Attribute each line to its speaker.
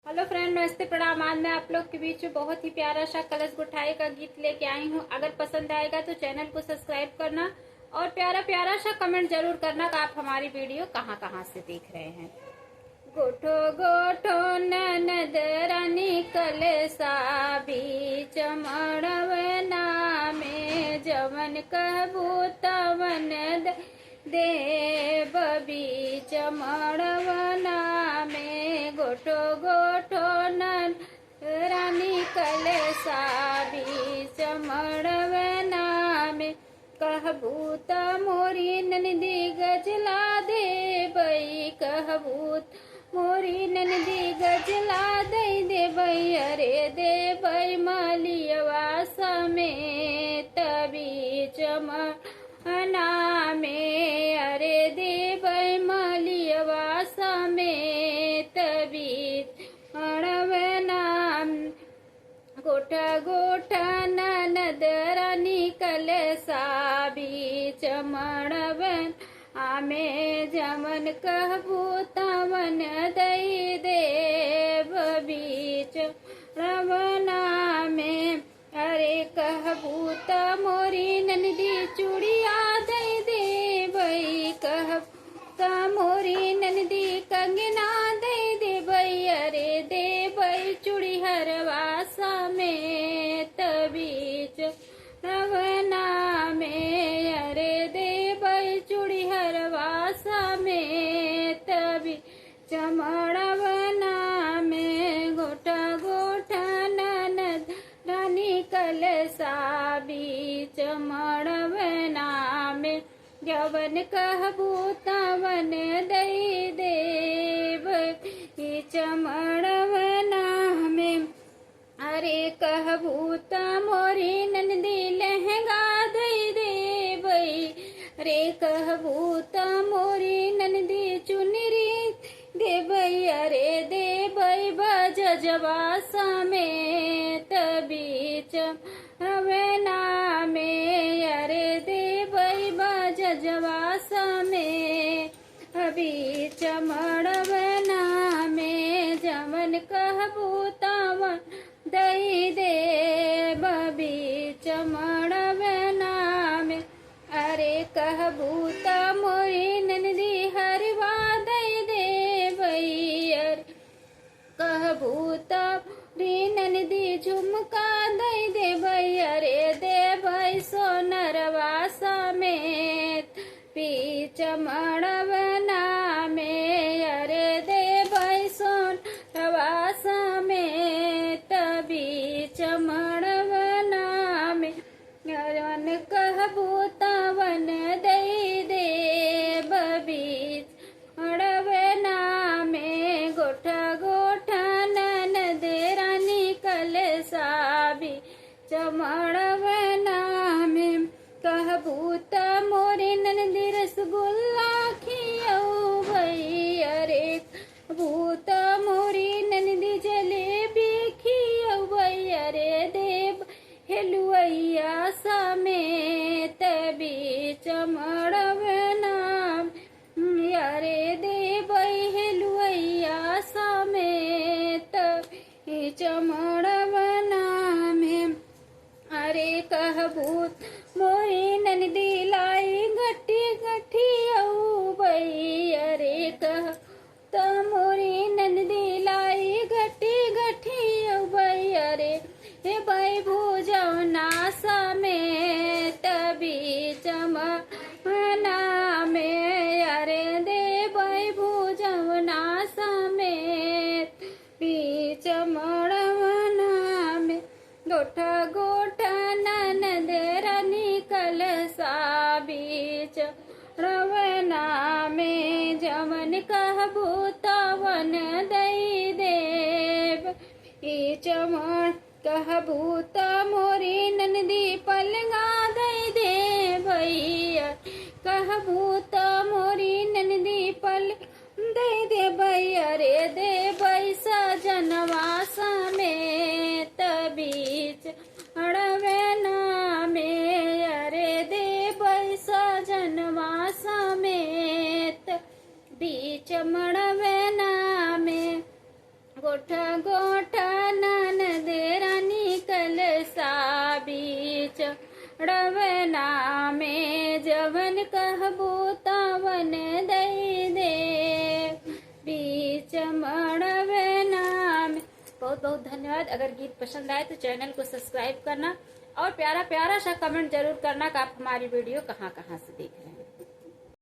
Speaker 1: Hello friend, नमस्ते, प्रणाम। आज मैं आप लोग के बीच में बहुत ही प्यारा सा कलश गुठाई का गीत लेके आई हूँ। अगर पसंद आएगा तो चैनल को सब्सक्राइब करना और प्यारा प्यारा सा कमेंट जरूर करना कि आप हमारी वीडियो कहाँ कहाँ से देख रहे हैं। गोठो गोठो ननद रानी कलसा बीच मड़वना में जवन कहबू तवन देव बीच मड़वना में गोठो गोठो नन रानी कलसा बीच मड़वना में कहबू त मोरी ननदी गजला देबई कहबू मोरी ननदी गजला दई देबई अरे देबई मलियवा समेत बीच मना में अरे देबई मलियवा समेत बीच मणवना गोठा गोठा ननद रानी कलसा बीच मणवन आमे जमन कहबू तवन दई देव बीच रवना में अरे कहबू त मोरी ननदी चूड़िया दई देबई कहबू त मोरी ननदी कंगना दई देबई अरे देबई चूड़ी हरवा समेत बीच रवना में अरे देबई चूड़ी हरवा समेत बीच मड़वना में गोठा गोठा ननद रानी कलसा बीच मड़वना में जवन कहबू तवन दई देव बीच मड़वना में अरे कहबू त मोरी ननदी लहंगा दई देबई अरे कहबू त मोरी ननदी चुनरी देबई अरे देबई बजजवा समेत बीच रवना में अरे देबई बजजवा समेत बीच मड़वना में जवन कहबू तवन दई देव बीच मड़वना में अरे कहबू त मोरी ननदी हरवा दई देबई अरे कहबू त मोरी ननदी झुमका दई देबई अरे देबई सोनरवा समेत बीच मड़वना में अरे देबई सोनरवा समेत बीच मड़वना में जवन कहबू तवन दई देव बीच मड़वना में गोठा गोठा ननद रानी कलसा बीच मड़वना में कहबू त मोरी ननदी रसगुल्ला खियऊ भई अरे कहबू त मोरी ननदी जलेबी खियऊ भई अरे देव हेलुआ समेत बीच मड़वना अरे देबई हेलुआ समेत बीच मड़वना में अरे कहबू मोरी ननदी लाई गठी गठी औ बई अरे कह त मोरी ननदी लाई गठी गठी औ बई अरे हे बई भुजवना समेत बीच मना में अरे देबई भुजवना समेत बीच मड़वना में गोठा गोठा ननद रानी कलसा बीच रवना में जवन कहबू तवन दई देव बीच कहबू त मोरी ननदी पलंगा दई देबई कहबू त मोरी ननदी पल दई देबई अरे देबई सजनवा समेत बीच मड़वना में अरे देबई सजनवा समेत बीच मड़वना में गोठा गोठा ननद रानी कलसा बीच रवना में जवन कहबो तवन दई दे बीच मड़वना में। बहुत बहुत धन्यवाद। अगर गीत पसंद आए तो चैनल को सब्सक्राइब करना और प्यारा प्यारा सा कमेंट जरूर करना कि आप हमारी वीडियो कहाँ कहाँ से देख रहे हैं।